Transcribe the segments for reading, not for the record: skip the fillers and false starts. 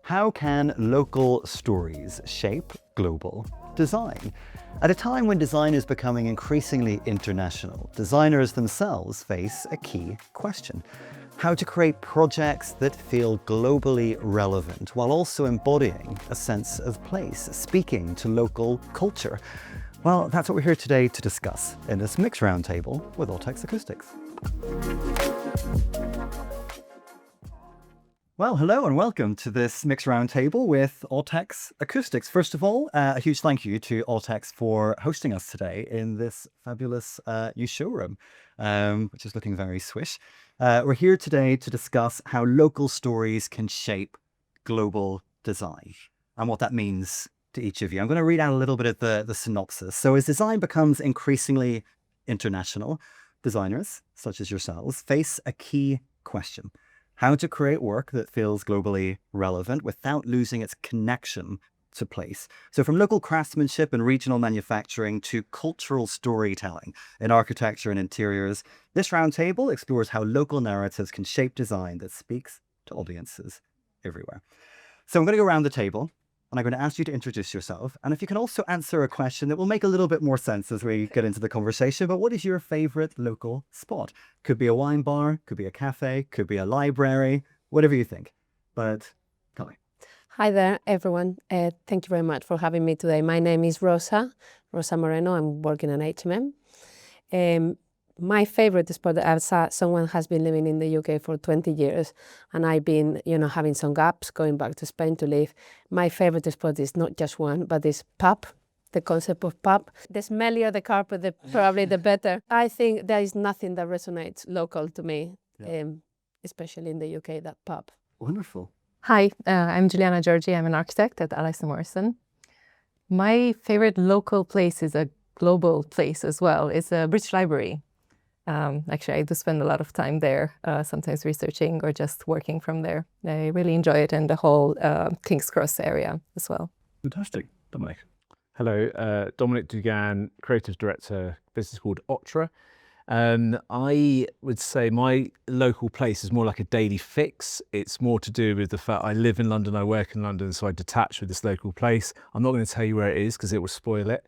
How can local stories shape global design? At a time when design is becoming increasingly international, designers themselves face a key question: how to create projects that feel globally relevant while also embodying a sense of place, speaking to local culture. Well, that's what we're here today to discuss in this mixed roundtable with Autex Acoustics. Well, hello and welcome to this mixed roundtable with Autex Acoustics. First of all, a huge thank you to Autex for hosting us today in this fabulous new showroom, which is looking very swish. We're here today to discuss how local stories can shape global design and what that means to each of you. I'm going to read out a little bit of the synopsis. So as design becomes increasingly international, designers, such as yourselves, face a key question: how to create work that feels globally relevant without losing its connection to place. So from local craftsmanship and regional manufacturing to cultural storytelling in architecture and interiors, this roundtable explores how local narratives can shape design that speaks to audiences everywhere. So I'm going to go around the table and I'm going to ask you to introduce yourself. And if you can also answer a question that will make a little bit more sense as we get into the conversation. But what is your favorite local spot? Could be a wine bar, could be a cafe, could be a library, whatever you think. But Kali. Hi there, everyone. Thank you very much for having me today. My name is Rosa Moreno. I'm working at H&M. My favorite spot, as someone has been living in the UK for 20 years, and I've been, having some gaps, going back to Spain to live. My favorite spot is not just one, but this pub, the concept of pub. The smellier the carpet, probably the better. I think there is nothing that resonates local to me, especially in the UK, that pub. Wonderful. Hi, I'm Juliana Georgi. I'm an architect at Alex & Morrison. My favorite local place is a global place as well. It's a British Library. Actually, I do spend a lot of time there, sometimes researching or just working from there. I really enjoy it, and the whole King's Cross area as well. Fantastic. Dominic. Hello, Dominic Dugan, Creative Director, business called Otra. I would say my local place is more like a daily fix. It's more to do with the fact I live in London, I work in London, so I detach with this local place. I'm not going to tell you where it is because it will spoil it.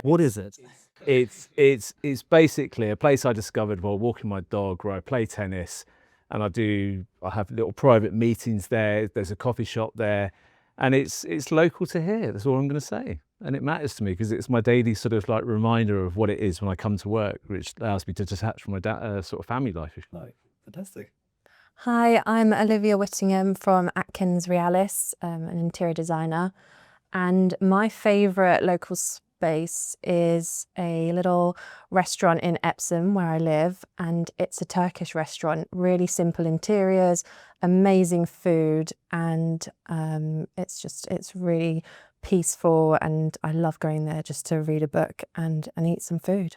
What is it? It's basically a place I discovered while walking my dog, where I play tennis, and I have little private meetings there. There's a coffee shop there, and it's local to here. That's all I'm going to say. And it matters to me because it's my daily sort of like reminder of what it is when I come to work, which allows me to detach from my sort of family life. If you like. Fantastic. Hi, I'm Olivia Whittingham from Atkins Realis, an interior designer. And my favourite local space is a little restaurant in Epsom where I live, and it's a Turkish restaurant. Really simple interiors, amazing food, and it's really peaceful, and I love going there just to read a book and eat some food.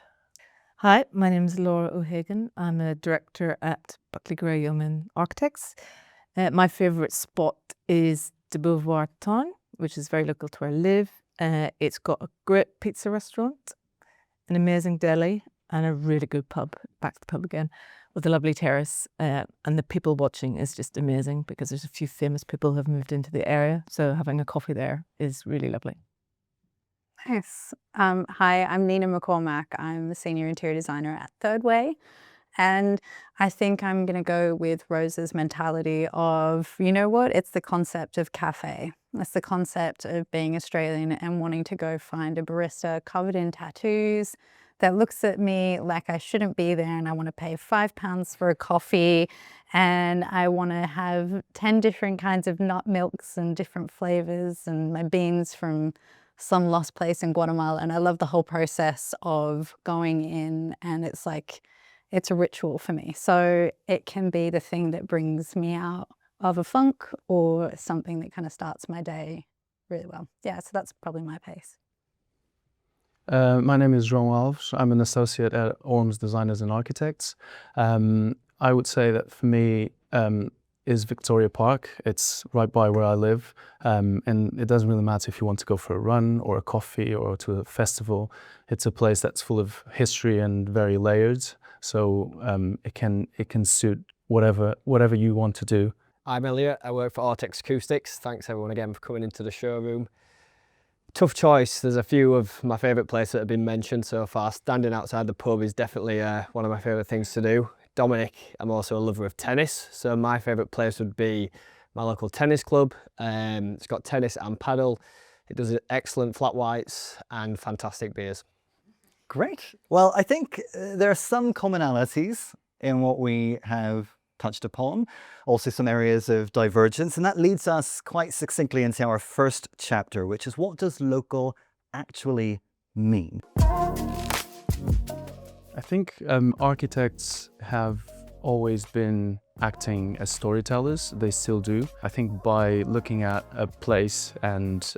Hi, my name is Laura O'Hagan. I'm a director at Buckley Gray Yeoman Architects. My favourite spot is the Beauvoir Town, which is very local to where I live. It's got a great pizza restaurant, an amazing deli, and a really good pub, back to the pub again, with a lovely terrace. And the people watching is just amazing because there's a few famous people who have moved into the area. So having a coffee there is really lovely. Nice. Hi, I'm Nina McCormack. I'm a senior interior designer at Third Way. And I think I'm going to go with Rosa's mentality of, you know what, it's the concept of cafe. It's the concept of being Australian and wanting to go find a barista covered in tattoos that looks at me like I shouldn't be there, and I want to pay £5 for a coffee, and I want to have 10 different kinds of nut milks and different flavors, and my beans from some lost place in Guatemala. And I love the whole process of going in, and it's like, it's a ritual for me. So it can be the thing that brings me out of a funk or something that kind of starts my day really well. Yeah, so that's probably my pace. My name is João Alves. I'm an associate at Orms Designers and Architects. I would say that for me is Victoria Park. It's right by where I live, and it doesn't really matter if you want to go for a run or a coffee or to a festival. It's a place that's full of history and very layered, so it can suit whatever you want to do. I'm Elliot, I work for Autex Acoustics. Thanks everyone again for coming into the showroom. Tough choice, there's a few of my favourite places that have been mentioned so far. Standing outside the pub is definitely one of my favourite things to do. Dominic, I'm also a lover of tennis, so my favourite place would be my local tennis club. It's got tennis and paddle. It does excellent flat whites and fantastic beers. Great. Well, I think there are some commonalities in what we have touched upon, also some areas of divergence, and that leads us quite succinctly into our first chapter, which is what does local actually mean? I think architects have always been acting as storytellers. They still do. I think by looking at a place and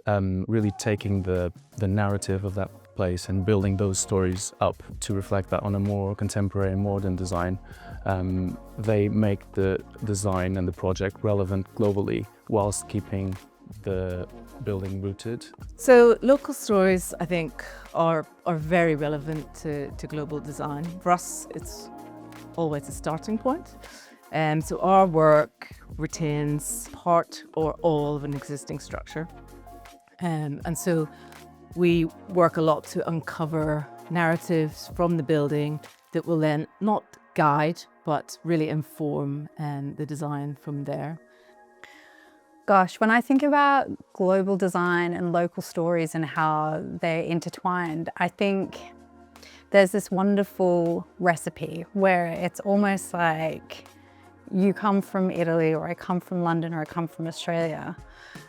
really taking the narrative of that place and building those stories up to reflect that on a more contemporary and modern design, they make the design and the project relevant globally whilst keeping the building rooted. So local stories, I think, are very relevant to global design. For us, it's always a starting point. So our work retains part or all of an existing structure. And so we work a lot to uncover narratives from the building that will then not guide, but really inform the design from there. Gosh, when I think about global design and local stories and how they're intertwined, I think there's this wonderful recipe where it's almost like you come from Italy, or I come from London, or I come from Australia,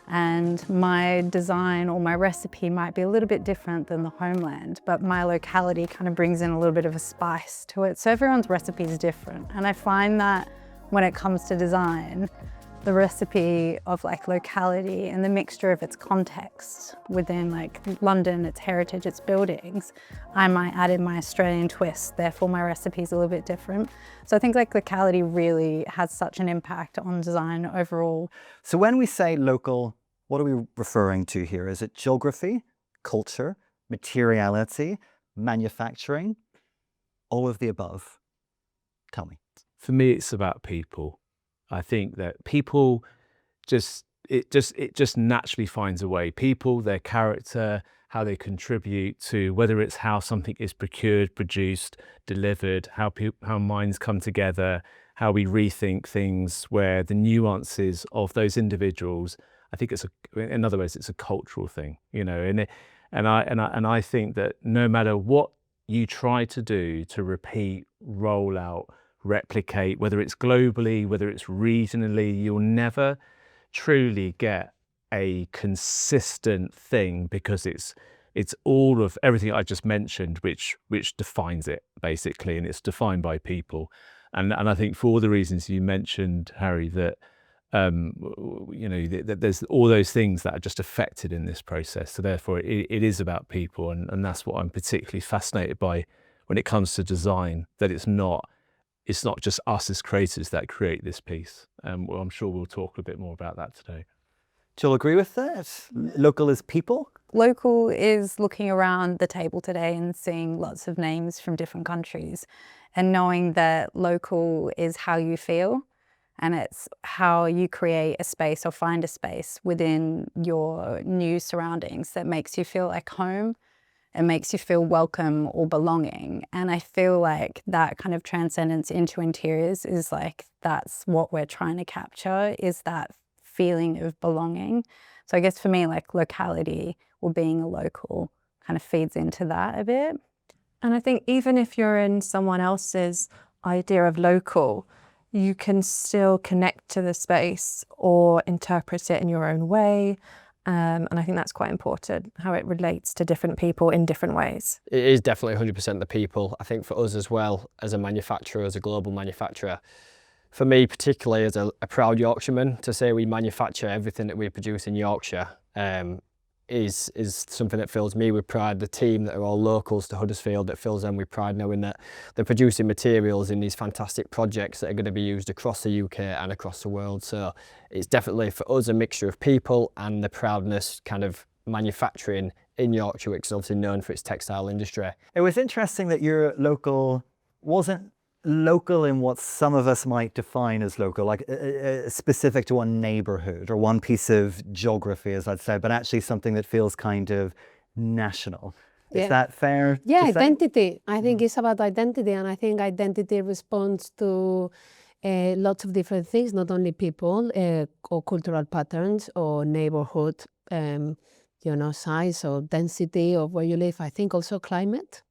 and my design or my recipe might be a little bit different than the homeland, but my locality kind of brings in a little bit of a spice to it. So everyone's recipe is different. And I find that when it comes to design, the recipe of like locality and the mixture of its context within like London, its heritage, its buildings, I might add in my Australian twist, therefore my recipe is a little bit different. So I think like locality really has such an impact on design overall. So when we say local, what are we referring to here? Is it geography, culture, materiality, manufacturing, all of the above? Tell me. For me, it's about people. I think that people it just naturally finds a way. People, their character, how they contribute to whether it's how something is procured, produced, delivered, how minds come together, how we rethink things, where the nuances of those individuals. I think in other words, it's a cultural thing, you know. And I think that no matter what you try to do to repeat, roll out, replicate, whether it's globally, whether it's regionally, you'll never truly get a consistent thing, because it's all of everything I just mentioned which defines it basically, and it's defined by people. And I think for all the reasons you mentioned, Harry, that you know, that there's all those things that are just affected in this process. So therefore it is about people, and that's what I'm particularly fascinated by when it comes to design, that it's not just us as creators that create this piece. Well, I'm sure we'll talk a bit more about that today. Do you all agree with that? Local is people? Local is looking around the table today and seeing lots of names from different countries, and knowing that local is how you feel, and it's how you create a space or find a space within your new surroundings that makes you feel like home. It makes you feel welcome or belonging. And I feel like that kind of transcendence into interiors is like, that's what we're trying to capture, is that feeling of belonging. So I guess for me, like locality or being a local kind of feeds into that a bit. And I think even if you're in someone else's idea of local, you can still connect to the space or interpret it in your own way. And I think that's quite important, how it relates to different people in different ways. It is definitely 100% the people. I think for us as well, as a manufacturer, as a global manufacturer, for me particularly as a proud Yorkshireman, to say we manufacture everything that we produce in Yorkshire is something that fills me with pride. The team that are all locals to Huddersfield, that fills them with pride, knowing that they're producing materials in these fantastic projects that are going to be used across the UK and across the world. So it's definitely for us a mixture of people and the proudness kind of manufacturing in Yorkshire, which is obviously known for its textile industry. It was interesting that your local wasn't local in what some of us might define as local, like specific to one neighborhood or one piece of geography, as I'd say, but actually something that feels kind of national. Is that fair? Yeah, to say? identity. I think it's about identity, and I think identity responds to lots of different things, not only people or cultural patterns or neighborhood, size or density of where you live. I think also climate.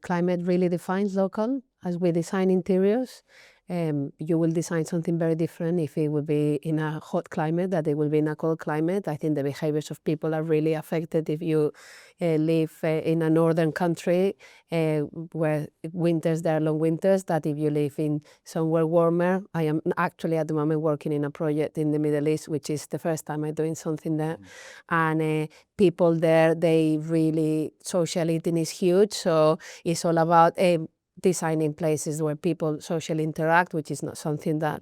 Climate really defines local. As we design interiors, you will design something very different if it will be in a hot climate that it will be in a cold climate. I think the behaviors of people are really affected if you live in a northern country where winters, there are long winters, that if you live in somewhere warmer. I am actually at the moment working in a project in the Middle East, which is the first time I'm doing something there. And people there, they really, social eating is huge. So it's all about designing places where people socially interact, which is not something that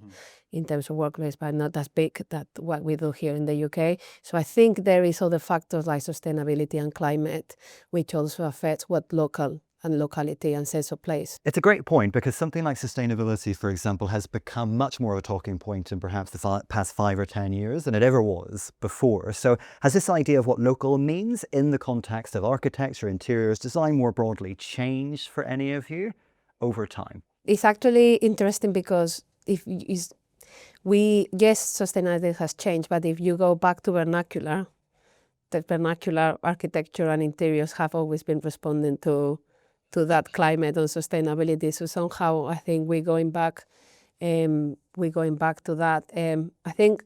in terms of workplace, but not as big that what we do here in the UK. So I think there is other factors like sustainability and climate, which also affects what local and locality and sense of place. It's a great point, because something like sustainability, for example, has become much more of a talking point in perhaps the past 5 or 10 years than it ever was before. So has this idea of what local means in the context of architecture, interiors, design more broadly changed for any of you over time? It's actually interesting because sustainability has changed, but if you go back to vernacular, the vernacular architecture and interiors have always been responding to that climate and sustainability. So somehow I think we're going back to that. I think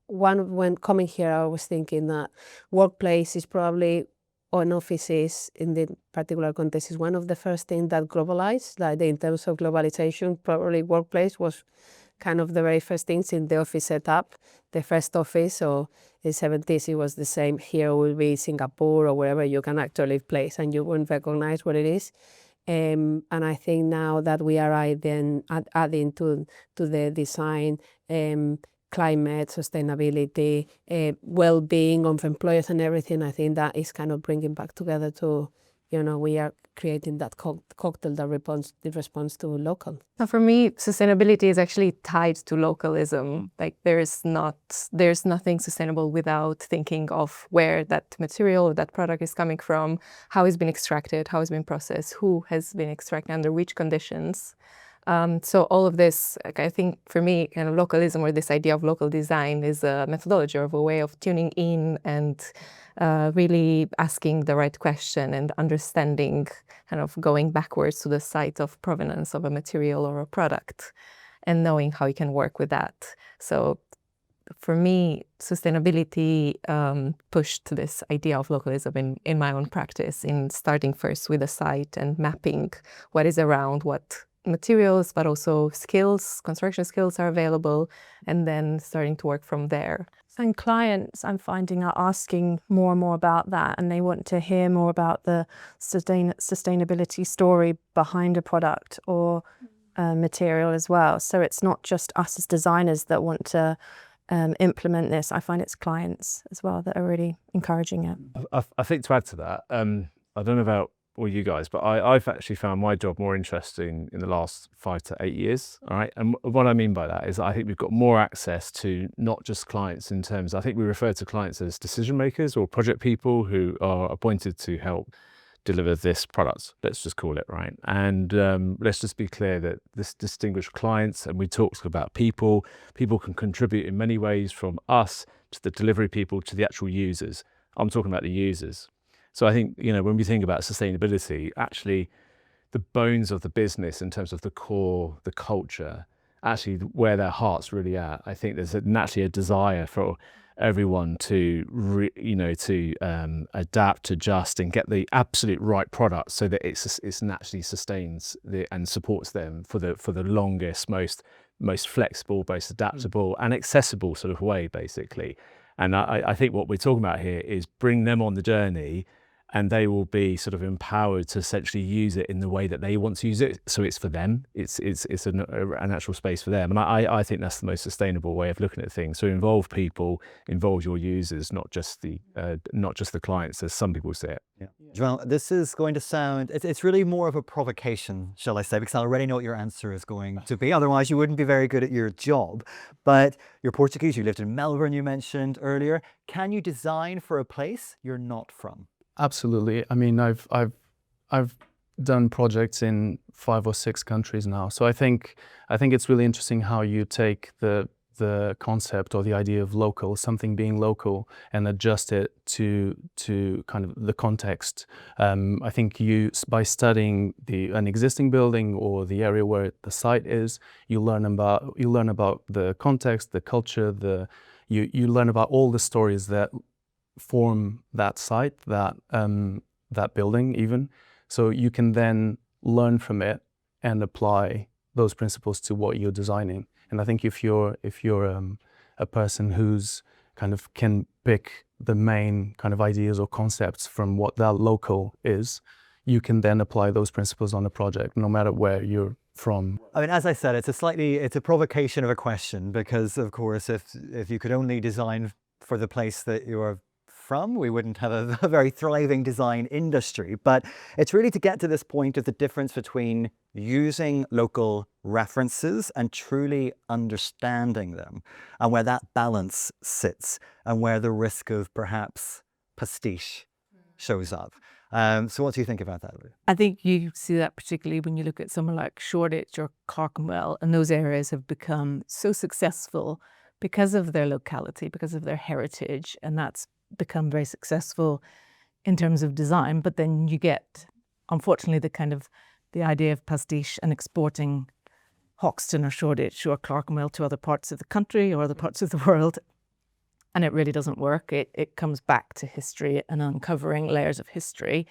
when coming here, I was thinking that workplace is probably, on offices in the particular context, is one of the first things that globalized. Like in terms of globalization, probably workplace was kind of the very first things in the office setup. The first office, or in the 70s, it was the same. Here will be Singapore or wherever you can actually place, and you won't recognize what it is. And I think now that we are adding to the design, climate, sustainability, well-being of employers and everything, I think that is kind of bringing back together to, we are creating that cocktail that responds to local. Now, for me, sustainability is actually tied to localism. Like there's nothing sustainable without thinking of where that material or that product is coming from, how it's been extracted, how it's been processed, who has been extracted, under which conditions. So all of this, I think for me, kind of localism, or this idea of local design, is a methodology or a way of tuning in and really asking the right question and understanding, kind of going backwards to the site of provenance of a material or a product and knowing how you can work with that. So for me, sustainability pushed this idea of localism in my own practice, in starting first with a site and mapping what is around, what materials, but also skills, construction skills are available, and then starting to work from there. And clients, I'm finding, are asking more and more about that, and they want to hear more about the sustainability story behind a product or material as well. So it's not just us as designers that want to implement this. I find it's clients as well that are really encouraging it. I think to add to that, I don't know about all you guys, but I've actually found my job more interesting in the last 5 to 8 years. All right, and what I mean by that is I think we've got more access to not just clients in terms, I think we refer to clients as decision makers or project people who are appointed to help deliver this product, let's just call it, right? And let's just be clear that this distinguished clients, and we talked about people can contribute in many ways, from us to the delivery people to the actual users. I'm talking about the users. So I think, when we think about sustainability, actually the bones of the business in terms of the core, the culture, actually where their heart's really at, I think there's naturally a desire for everyone to adapt, adjust, and get the absolute right product so that it's naturally sustains and supports them for the longest, most flexible, most adaptable and accessible sort of way, basically. And I think what we're talking about here is bring them on the journey and they will be sort of empowered to essentially use it in the way that they want to use it. So it's for them. It's an actual space for them. And I think that's the most sustainable way of looking at things. So involve people, involve your users, not just the clients, as some people say it. Yeah. Joel, this is going to sound, it's really more of a provocation, shall I say, because I already know what your answer is going to be. Otherwise, you wouldn't be very good at your job. But you're Portuguese, you lived in Melbourne, you mentioned earlier. Can you design for a place you're not from? Absolutely. I mean, I've done projects in 5 or 6 countries now. So I think it's really interesting how you take the concept or the idea of local, something being local, and adjust it to kind of the context. I think by studying an existing building or the area where the site is, you learn about the context, the culture, you learn about all the stories that form that site, that building even. So you can then learn from it and apply those principles to what you're designing. And I think if you're a person who's kind of can pick the main kind of ideas or concepts from what that local is, you can then apply those principles on a project, no matter where you're from. I mean, as I said, it's a provocation of a question, because of course, if you could only design for the place that you're from, we wouldn't have a very thriving design industry. But it's really to get to this point of the difference between using local references and truly understanding them, and where that balance sits, and where the risk of perhaps pastiche shows up. So what do you think about that, Lou? I think you see that particularly when you look at somewhere like Shoreditch or Clerkenwell, and those areas have become so successful because of their locality, because of their heritage, and that's become very successful in terms of design. But then you get, unfortunately, the idea of pastiche and exporting Hoxton or Shoreditch or Clerkenwell to other parts of the country or other parts of the world, and it really doesn't work. It comes back to history and uncovering layers of history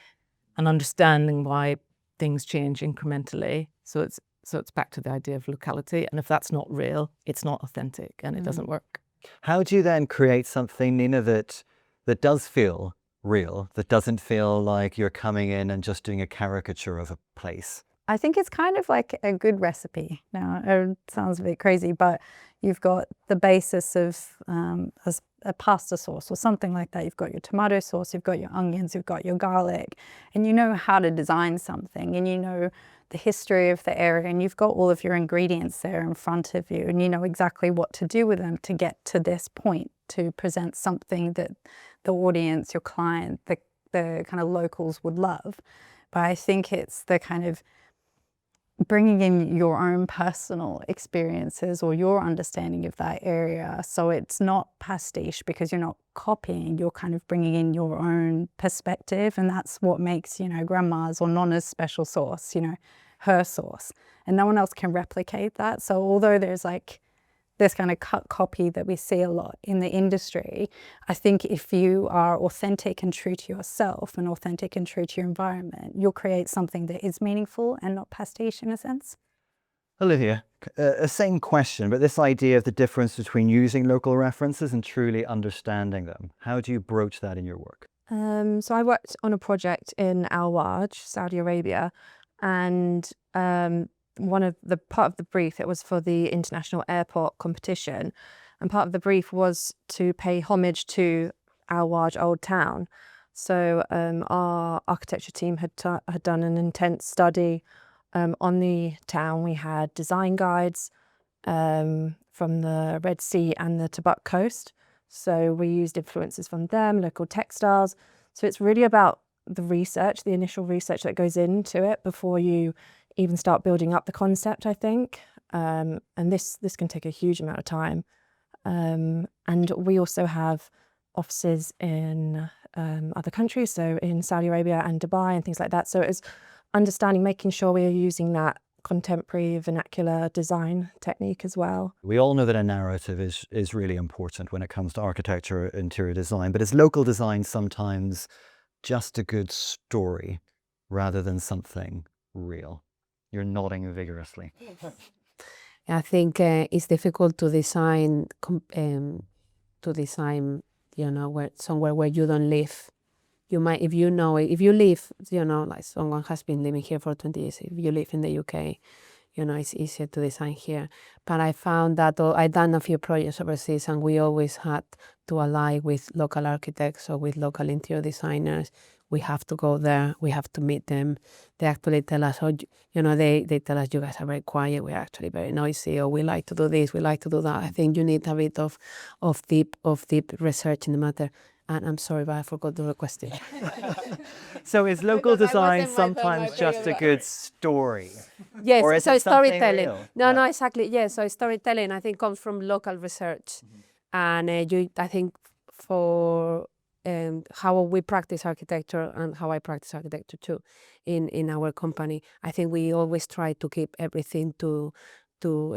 and understanding why things change incrementally. So it's back to the idea of locality, and if that's not real, it's not authentic, and it doesn't work. How do you then create something, Nina, that does feel real, that doesn't feel like you're coming in and just doing a caricature of a place? I think it's kind of like a good recipe. Now, it sounds a bit crazy, but you've got the basis of a pasta sauce or something like that. You've got your tomato sauce, you've got your onions, you've got your garlic, and you know how to design something, and you know the history of the area, and you've got all of your ingredients there in front of you, and you know exactly what to do with them to get to this point, to present something that the audience, your client, the kind of locals would love. But I think it's the kind of bringing in your own personal experiences or your understanding of that area. So it's not pastiche because you're not copying, you're kind of bringing in your own perspective. And that's what makes, you know, grandma's or nonna's special sauce, you know, her sauce. And no one else can replicate that. So although there's like this kind of cut copy that we see a lot in the industry, I think if you are authentic and true to yourself and authentic and true to your environment, you'll create something that is meaningful and not pastiche in a sense. Olivia, a same question, but this idea of the difference between using local references and truly understanding them. How do you broach that in your work? So I worked on a project in Al Waj, Saudi Arabia, and part of the brief, it was for the international airport competition, and part of the brief was to pay homage to Al Waj Old Town. So our architecture team had done an intense study on the town. We had design guides from the Red Sea and the Tabuk coast. So we used influences from them, local textiles. So it's really about the research, the initial research that goes into it before you even start building up the concept, I think. And this can take a huge amount of time. And we also have offices in other countries, so in Saudi Arabia and Dubai and things like that. So it's understanding, making sure we are using that contemporary vernacular design technique as well. We all know that a narrative is really important when it comes to architecture, interior design, but is local design sometimes just a good story rather than something real? You're nodding vigorously. I think it's difficult to design, you know, somewhere where you don't live You might, if you know it, if you live, like someone has been living here for 20 years, if you live in the UK, it's easier to design here. But I found that I've done a few projects overseas, and we always had to ally with local architects or with local interior designers. We have to go there. We have to meet them. They actually tell us, they tell us, you guys are very quiet. We're actually very noisy, or we like to do this, we like to do that. I think you need a bit of deep research in the matter. And I'm sorry, but I forgot the question. So is local design sometimes just a good story? Yes, or is so it something storytelling. real? No, exactly. Yes, so storytelling, I think, comes from local research. And I think for how we practice architecture, and how I practice architecture too in our company, I think we always try to keep everything to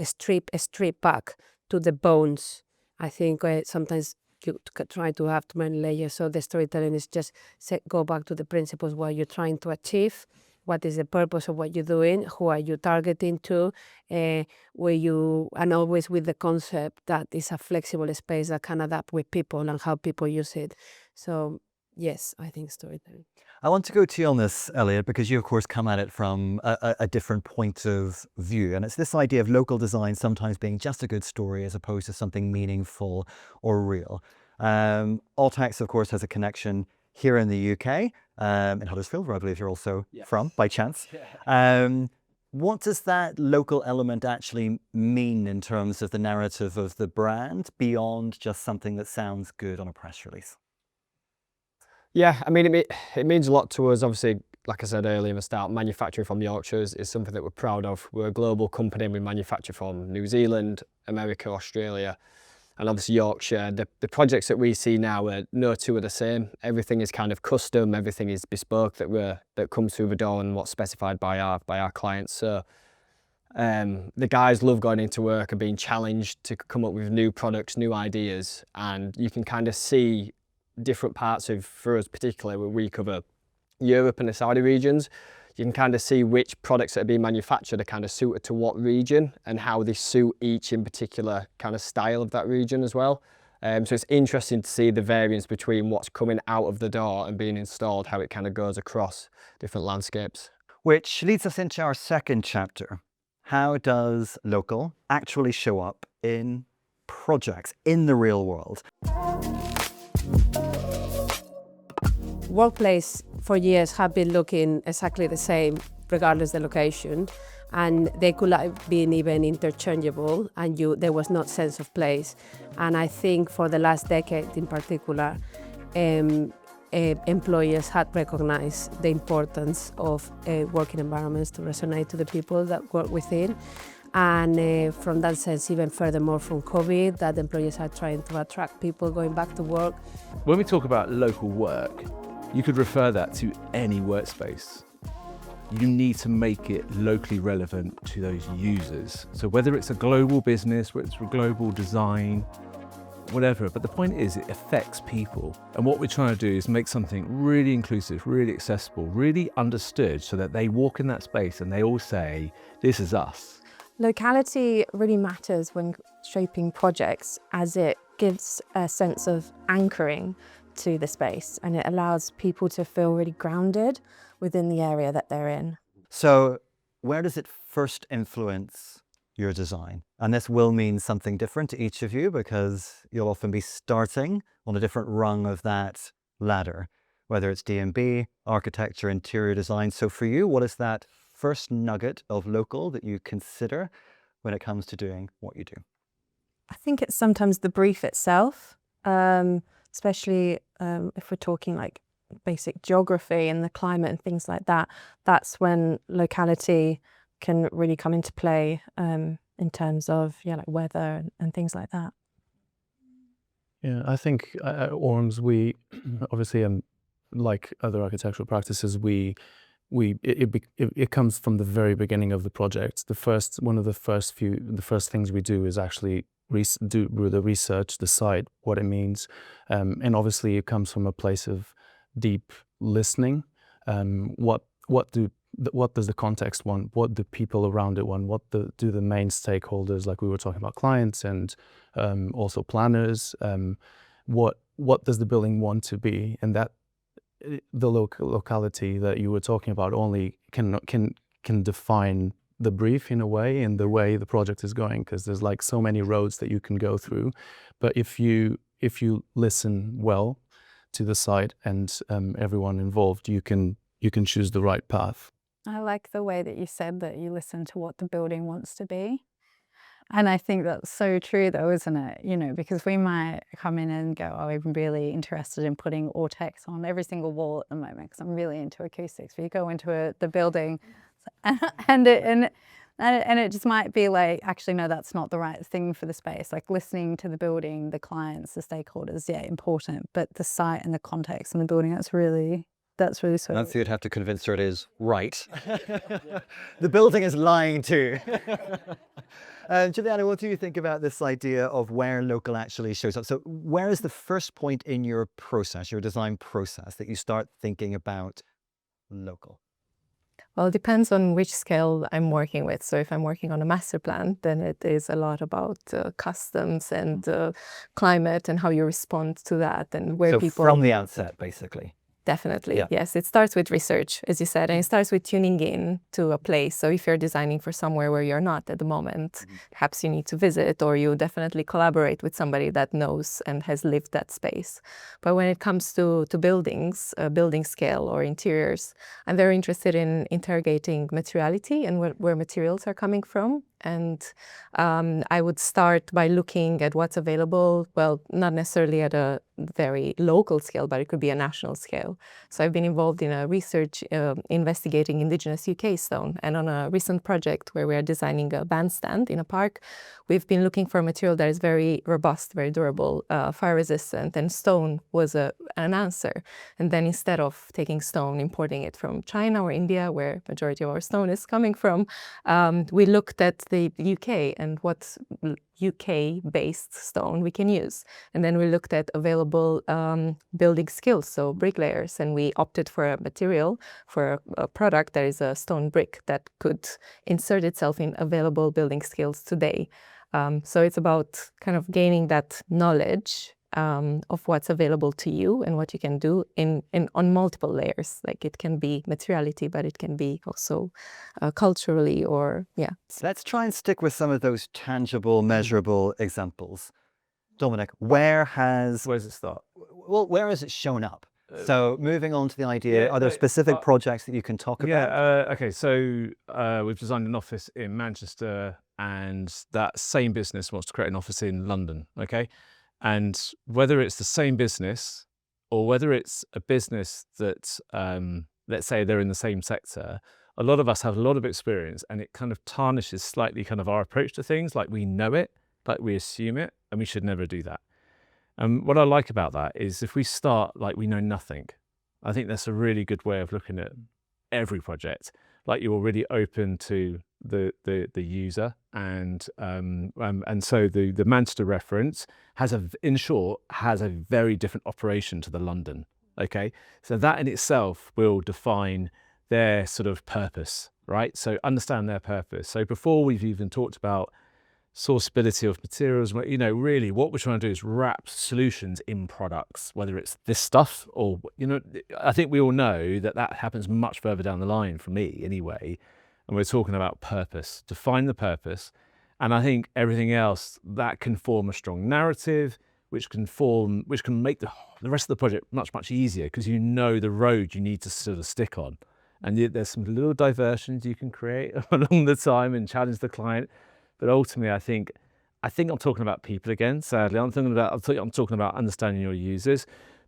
strip back to the bones. I think sometimes you try to have too many layers. So the storytelling is just go back to the principles, what you're trying to achieve, what is the purpose of what you're doing, who are you targeting to, and always with the concept that it's a flexible space that can adapt with people and how people use it. So yes, I think storytelling. I want to go to you on this, Elliot, because you, of course, come at it from a different point of view. And it's this idea of local design sometimes being just a good story as opposed to something meaningful or real. Autex, of course, has a connection here in the UK, in Huddersfield, where I believe you're also from, by chance. What does that local element actually mean in terms of the narrative of the brand beyond just something that sounds good on a press release? Yeah, I mean, it means a lot to us. Obviously, like I said earlier in the start, manufacturing from Yorkshire is something that we're proud of. We're a global company. We manufacture from New Zealand, America, Australia, and obviously Yorkshire. The projects that we see now are no two are the same. Everything is kind of custom. Everything is bespoke that comes through the door and what's specified by our clients. So the guys love going into work and being challenged to come up with new products, new ideas, and you can kind of see different parts of, for us particularly, where we cover Europe and the Saudi regions, you can kind of see which products that are being manufactured are kind of suited to what region and how they suit each in particular kind of style of that region as well. So it's interesting to see the variance between what's coming out of the door and being installed, how it kind of goes across different landscapes. Which leads us into our second chapter. How does local actually show up in projects in the real world? Workplace for years have been looking exactly the same regardless the location, and they could have been even interchangeable, and there was no sense of place. And I think for the last decade in particular, employers had recognized the importance of working environments to resonate to the people that work within. And from that sense, even furthermore from COVID, that employers are trying to attract people going back to work. When we talk about local work, you could refer that to any workspace. You need to make it locally relevant to those users. So whether it's a global business, whether it's a global design, whatever, but the point is it affects people. And what we're trying to do is make something really inclusive, really accessible, really understood, so that they walk in that space and they all say, this is us. Locality really matters when shaping projects, as it gives a sense of anchoring to the space, and it allows people to feel really grounded within the area that they're in. So where does it first influence your design? And this will mean something different to each of you, because you'll often be starting on a different rung of that ladder, whether it's D&B, architecture, interior design. So for you, what is that first nugget of local that you consider when it comes to doing what you do? I think it's sometimes the brief itself, especially if we're talking like basic geography and the climate and things like that. That's when locality can really come into play in terms of like weather and things like that. Yeah, I think at ORMS, we obviously, like other architectural practices, it comes from the very beginning of the project. One of the first things we do is actually do the research, decide what it means, and obviously it comes from a place of deep listening. What does the context want? What do people around it want? What do the main stakeholders, like we were talking about, clients and also planners? What does the building want to be? And that the locality that you were talking about only can define the brief in a way, in the way the project is going, because there's like so many roads that you can go through. But if you listen well to the site and everyone involved, you can choose the right path. I like the way that you said that you listen to what the building wants to be. And I think that's so true though, isn't it? You know, because we might come in and go, oh, I'm really interested in putting Autex on every single wall at the moment because I'm really into acoustics. But you go into the building and it just might be like, actually, no, that's not the right thing for the space. Like listening to the building, the clients, the stakeholders, yeah, important. But the site and the context and the building, that's really so. Nancy would have to convince her it is right. The building is lying too. Juliana, what do you think about this idea of where local actually shows up? So where is the first point in your process, your design process, that you start thinking about local? Well, it depends on which scale I'm working with. So if I'm working on a master plan, then it is a lot about customs and climate and how you respond to that and where so people... from the outset, basically. Definitely, Yeah. yes. It starts with research, as you said, and it starts with tuning in to a place. So if you're designing for somewhere where you're not at the moment, perhaps you need to visit, or you definitely collaborate with somebody that knows and has lived that space. But when it comes to buildings, building scale or interiors, I'm very interested in interrogating materiality and where materials are coming from. And I would start by looking at what's available, well, not necessarily at a very local scale, but it could be a national scale. So I've been involved in a research investigating indigenous UK stone. And on a recent project where we are designing a bandstand in a park, we've been looking for a material that is very robust, very durable, fire resistant, and stone was an answer. And then instead of taking stone, importing it from China or India, where majority of our stone is coming from, we looked at the UK and what UK-based stone we can use. And then we looked at available building skills, so bricklayers, and we opted for a material, for a product that is a stone brick that could insert itself in available building skills today. So it's about kind of gaining that knowledge of what's available to you and what you can do on multiple layers. Like it can be materiality, but it can be also culturally or, yeah. So let's try and stick with some of those tangible, measurable examples. Dominic, where does it start? Well, where has it shown up? So moving on to the idea, are there specific projects that you can talk about? Yeah, okay, so we've designed an office in Manchester and that same business wants to create an office in London, okay? And whether it's the same business or whether it's a business that, let's say they're in the same sector, a lot of us have a lot of experience and it kind of tarnishes slightly kind of our approach to things, like we know it, like we assume it, and we should never do that. And what I like about that is if we start like we know nothing, I think that's a really good way of looking at every project. Like you're already open to the user, and so the Manchester reference has in short has a very different operation to the London. Okay, so that in itself will define their sort of purpose, right? So understand their purpose. So before we've even talked about sourceability of materials, you know, really what we're trying to do is wrap solutions in products, whether it's this stuff or, you know, I think we all know that happens much further down the line for me anyway. And we're talking about purpose, define the purpose. And I think everything else that can form a strong narrative, which can make the rest of the project much, much easier because you know the road you need to sort of stick on. And there's some little diversions you can create along the time and challenge the client. But ultimately, I think I'm talking about people again. Sadly, I'm talking about understanding your users,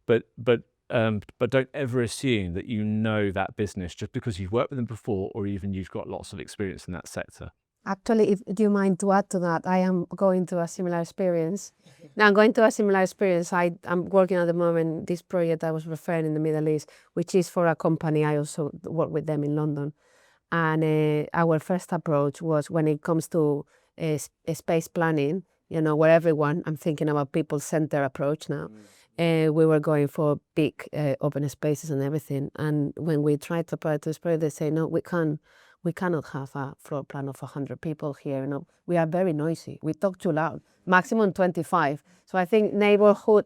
but don't ever assume that you know that business just because you've worked with them before, or even you've got lots of experience in that sector. Actually, do you mind to add to that? I am going through a similar experience. Now, I'm going through a similar experience. I'm working at the moment, this project I was referring in the Middle East, which is for a company. I also work with them in London. And our first approach was when it comes to space planning, you know, where I'm thinking about people-centered approach now. We were going for big open spaces and everything. And when we tried to apply to this project, they say, no, we cannot have a floor plan of 100 people here. You know, we are very noisy. We talk too loud, maximum 25. So I think neighborhood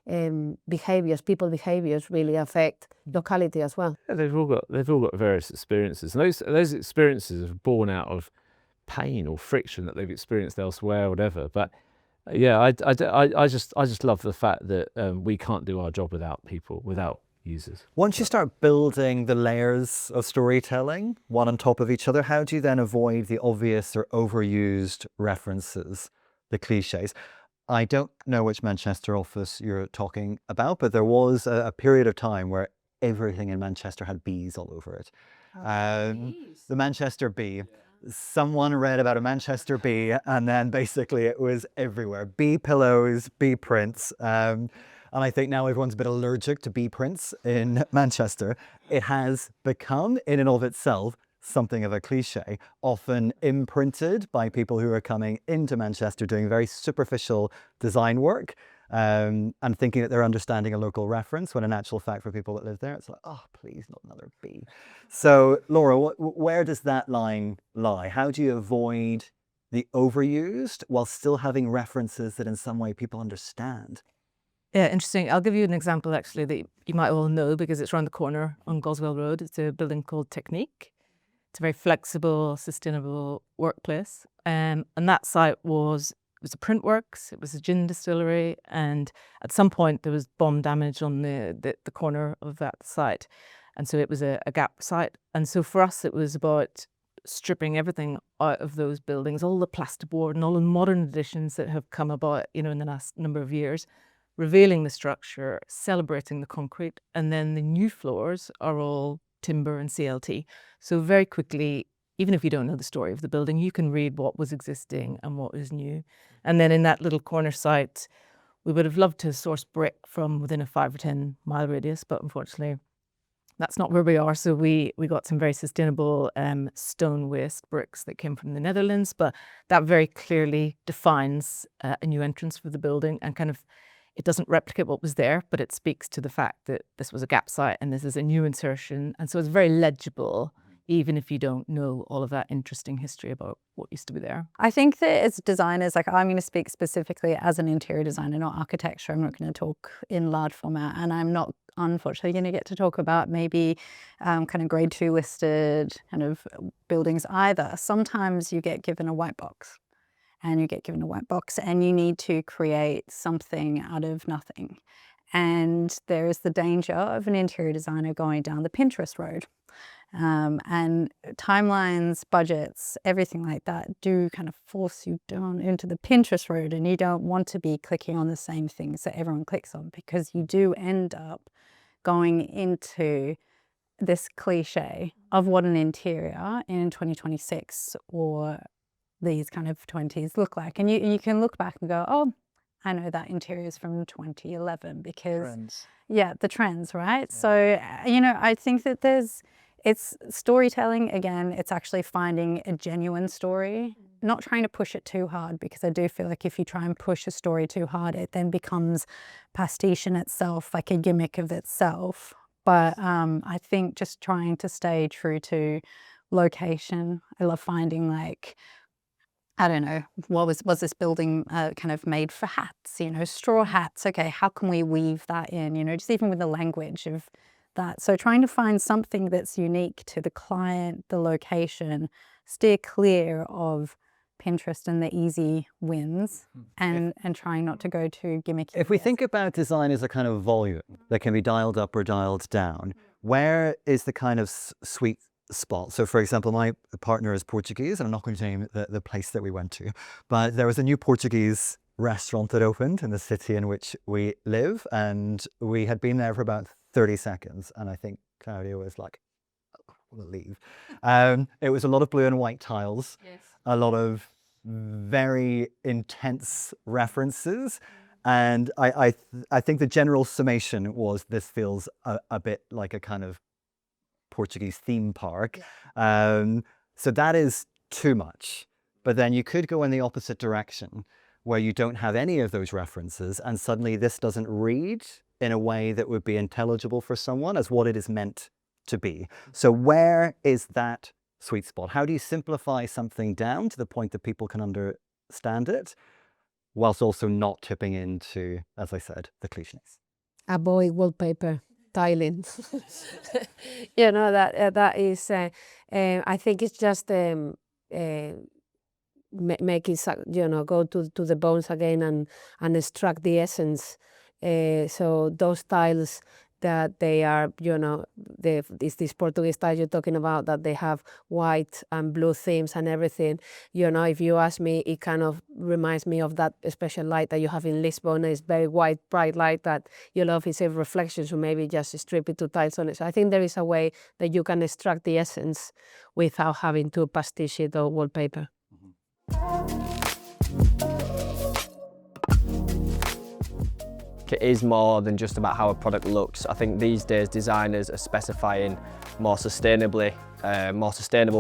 behaviors, people behaviors really affect locality as well. Yeah, they've all got various experiences, and those experiences are born out of pain or friction that they've experienced elsewhere or whatever. But yeah, I just love the fact that we can't do our job without people, without users. Once you start building the layers of storytelling, one on top of each other, how do you then avoid the obvious or overused references, the cliches? I don't know which Manchester office you're talking about, but there was a period of time where everything in Manchester had bees all over it. The Manchester bee. Someone read about a Manchester bee, and then basically it was everywhere. Bee pillows, bee prints. And I think now everyone's a bit allergic to bee prints in Manchester. It has become, in and of itself, something of a cliche, often imprinted by people who are coming into Manchester doing very superficial design work and thinking that they're understanding a local reference, when in actual fact for people that live there, it's like, oh, please, not another bee. So Laura, where does that line lie? How do you avoid the overused while still having references that in some way people understand? Yeah, interesting. I'll give you an example actually that you might all know because it's around the corner on Goswell Road. It's a building called Technique. It's a very flexible, sustainable workplace. And that site was a print works, it was a gin distillery, and at some point there was bomb damage on the corner of that site. And so it was a gap site. And so for us, it was about stripping everything out of those buildings, all the plasterboard and all the modern additions that have come about, in the last number of years, revealing the structure, celebrating the concrete, and then the new floors are all timber and CLT. So very quickly, even if you don't know the story of the building, you can read what was existing and what is new. And then in that little corner site, we would have loved to source brick from within a 5 or 10 mile radius, but unfortunately, that's not where we are. So we got some very sustainable stone waste bricks that came from the Netherlands, but that very clearly defines a new entrance for the building and kind of, it doesn't replicate what was there, but it speaks to the fact that this was a gap site and this is a new insertion. And so it's very legible, even if you don't know all of that interesting history about what used to be there. I think that as designers, like I'm going to speak specifically as an interior designer, not architecture. I'm not going to talk in large format, and I'm not unfortunately going to get to talk about maybe kind of grade 2 listed kind of buildings either. Sometimes you get given a white box. And you get given a white box and you need to create something out of nothing. And there is the danger of an interior designer going down the Pinterest road. And timelines, budgets, everything like that do kind of force you down into the Pinterest road, and you don't want to be clicking on the same things that everyone clicks on, because you do end up going into this cliche of what an interior in 2026 or these kind of 20s look like. And you can look back and go, oh, I know that interior is from 2011 because Trends. Yeah, the trends, right? Yeah. So, I think that it's storytelling. Again, it's actually finding a genuine story, not trying to push it too hard, because I do feel like if you try and push a story too hard, it then becomes pastiche in itself, like a gimmick of itself. But I think just trying to stay true to location. I love finding, like, I don't know, was this building kind of made for hats, straw hats? Okay, how can we weave that in, just even with the language of that. So trying to find something that's unique to the client, the location, steer clear of Pinterest and the easy wins, and trying not to go too gimmicky. If we think about design as a kind of volume that can be dialed up or dialed down, where is the kind of sweet spot? So for example, my partner is Portuguese, and I'm not going to name the place that we went to, but there was a new Portuguese restaurant that opened in the city in which we live, and we had been there for about 30 seconds, and I think Claudia was like, oh, we'll leave. It was a lot of blue and white tiles, yes. A lot of very intense references, and I think the general summation was this feels a bit like a kind of Portuguese theme park. Yeah. So that is too much. But then you could go in the opposite direction, where you don't have any of those references, and suddenly this doesn't read in a way that would be intelligible for someone as what it is meant to be. So where is that sweet spot? How do you simplify something down to the point that people can understand it whilst also not tipping into, as I said, the cliches? Avoid wallpaper tiling. You know, that is, I think it's just make it, you know, go to the bones again and extract the essence. So those tiles that they are, you know, this Portuguese style you're talking about, that they have white and blue themes and everything. You know, if you ask me, it kind of reminds me of that special light that you have in Lisbon. It's very white, bright light that you love. It's a reflection, so maybe just strip it to tiles on it. So I think there is a way that you can extract the essence without having to pastiche it or wallpaper. It is more than just about how a product looks. I think these days designers are specifying more sustainable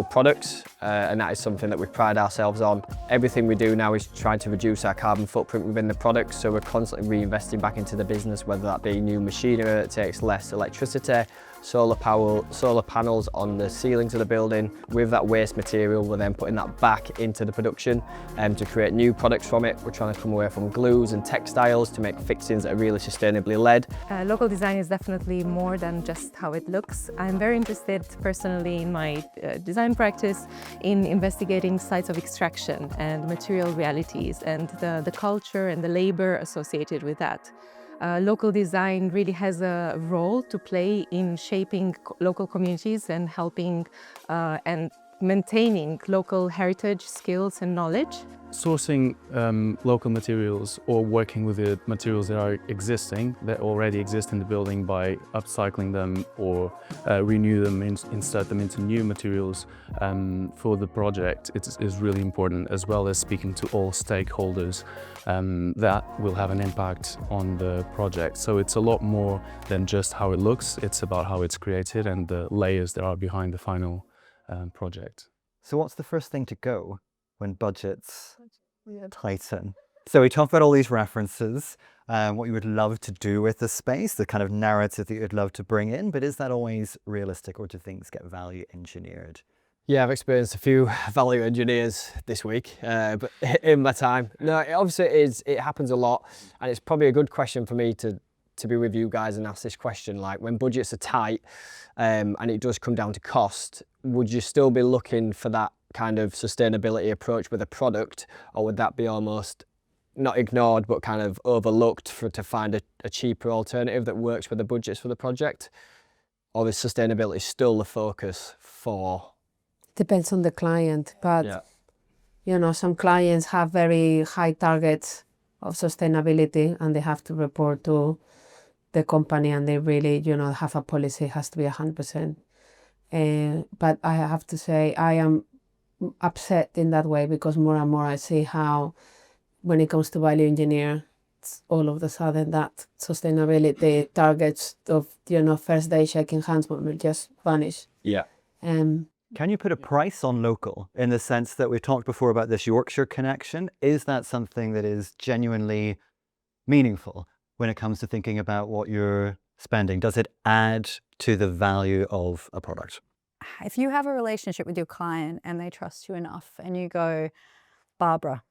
products, and that is something that we pride ourselves on. Everything we do now is trying to reduce our carbon footprint within the product, so we're constantly reinvesting back into the business, whether that be new machinery that takes less electricity, solar panels on the ceilings of the building. With that waste material, we're then putting that back into the production to create new products from it. We're trying to come away from glues and textiles to make fixings that are really sustainably led. Local design is definitely more than just how it looks. I'm very interested personally in my design practice in investigating sites of extraction and material realities and the culture and the labor associated with that. Local design really has a role to play in shaping local communities and helping and maintaining local heritage, skills and knowledge. Sourcing local materials or working with the materials that are existing, that already exist in the building, by upcycling them or renew them, insert them into new materials for the project is really important, as well as speaking to all stakeholders that will have an impact on the project. So it's a lot more than just how it looks, it's about how it's created and the layers that are behind the final project. So what's the first thing to go when budgets tighten? So we talked about all these references, what you would love to do with the space, the kind of narrative that you'd love to bring in, but is that always realistic, or do things get value engineered? Yeah, I've experienced a few value engineers this week, but in my time. No, it happens a lot, and it's probably a good question for me to be with you guys and ask this question, like when budgets are tight and it does come down to cost, would you still be looking for that kind of sustainability approach with a product, or would that be almost not ignored but kind of overlooked to find a cheaper alternative that works with the budgets for the project? Or is sustainability still the focus for? Depends on the client, but you know, some clients have very high targets of sustainability and they have to report to the company, and they really, you know, have a policy, it has to be 100%. But I have to say I am upset in that way, because more and more I see how when it comes to value engineer, all of a sudden that sustainability targets of, you know, first day shaking hands will just vanish. Yeah. Can you put a price on local, in the sense that we've talked before about this Yorkshire connection? Is that something that is genuinely meaningful when it comes to thinking about what you're spending? Does it add to the value of a product? If you have a relationship with your client and they trust you enough and you go, Barbara,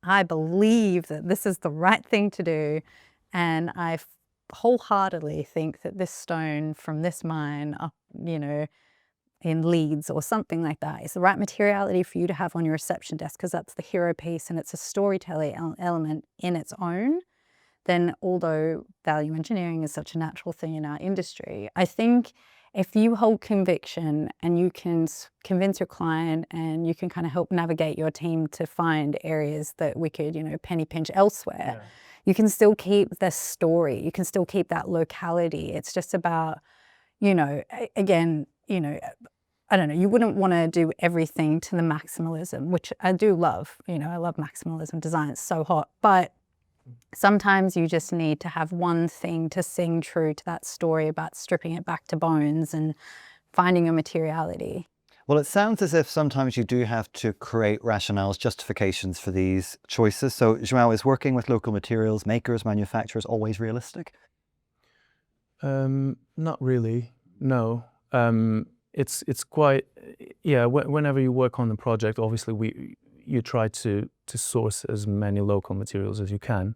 I believe that this is the right thing to do, and I wholeheartedly think that this stone from this mine up, you know, in Leeds or something like that is the right materiality for you to have on your reception desk, because that's the hero piece and it's a storytelling element in its own, then although value engineering is such a natural thing in our industry, I think if you hold conviction and you can convince your client and you can kind of help navigate your team to find areas that we could, you know, penny pinch elsewhere, you can still keep the story, you can still keep that locality. It's just about, you know, again, you know, I don't know, you wouldn't want to do everything to the maximalism, which I do love. You know, I love maximalism design, it's so hot. But sometimes you just need to have one thing to sing true to that story about stripping it back to bones and finding your materiality. Well, it sounds as if sometimes you do have to create rationales, justifications for these choices. So, João, is working with local materials, makers, manufacturers always realistic? Not really, no. It's quite, yeah, whenever you work on the project, obviously you try to source as many local materials as you can,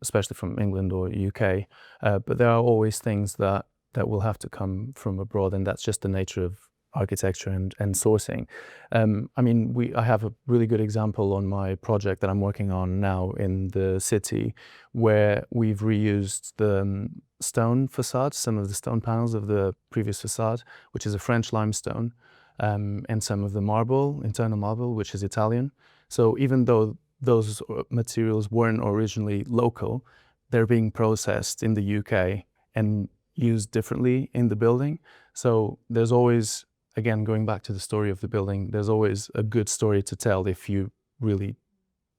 especially from England or UK. But there are always things that will have to come from abroad, and that's just the nature of architecture and sourcing. I mean, I have a really good example on my project that I'm working on now in the city, where we've reused the stone facade, some of the stone panels of the previous facade, which is a French limestone, and some of the marble, internal marble, which is Italian. So even though those materials weren't originally local, they're being processed in the UK and used differently in the building. So there's always, again, going back to the story of the building, there's always a good story to tell if you really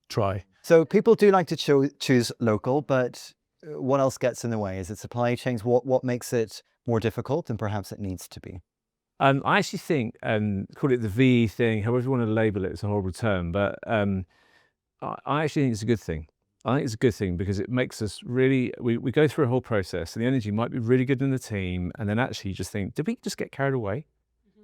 try. So people do like to choose local, but what else gets in the way? Is it supply chains? What makes it more difficult than perhaps it needs to be? I actually think, call it the VE thing, however you want to label it, it's a horrible term, but I actually think it's a good thing. I think it's a good thing because it makes us really, we go through a whole process and the energy might be really good in the team, and then actually you just think, did we just get carried away?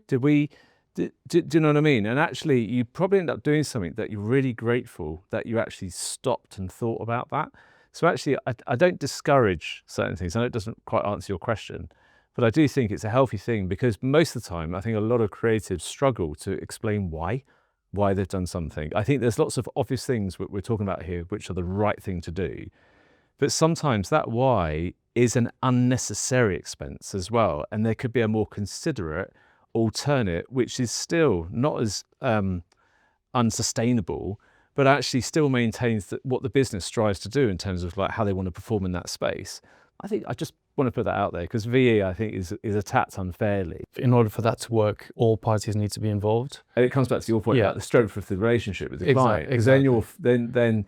Did we, do you know what I mean? And actually you probably end up doing something that you're really grateful that you actually stopped and thought about that. So actually I don't discourage certain things. I know it doesn't quite answer your question, but I do think it's a healthy thing, because most of the time I think a lot of creatives struggle to explain why they've done something. I think there's lots of obvious things we're talking about here which are the right thing to do, but sometimes that why is an unnecessary expense as well, and there could be a more considerate alternate which is still not as unsustainable, but actually still maintains what the business strives to do in terms of like how they want to perform in that space. I think I just want to put that out there, because VE, I think, is attacked unfairly. In order for that to work, all parties need to be involved. And it comes back to your point about the strength of the relationship with the client. Because then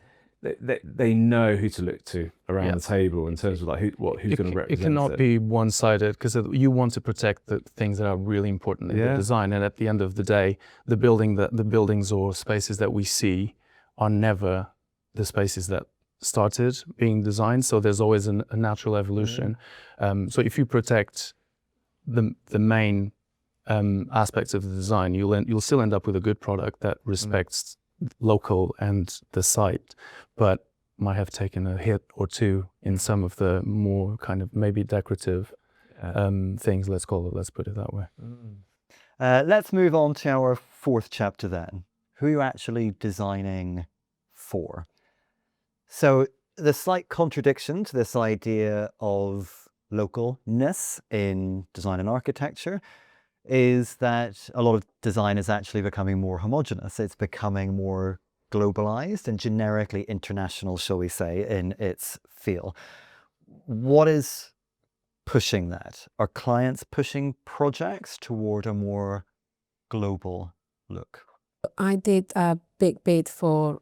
they know who to look to around the table in terms of like who's going to represent it. It cannot be one-sided, because you want to protect the things that are really important in the design. And at the end of the day, the buildings or spaces that we see are never the spaces that started being designed. So there's always a natural evolution. So if you protect the main aspects of the design, you'll still end up with a good product that respects local and the site, but might have taken a hit or two in some of the more kind of maybe decorative things, let's put it that way. Let's move on to our fourth chapter then. Who are you actually designing for? So the slight contradiction to this idea of localness in design and architecture is that a lot of design is actually becoming more homogenous. It's becoming more globalized and generically international, shall we say, in its feel. What is pushing that? Are clients pushing projects toward a more global look? I did a big bid for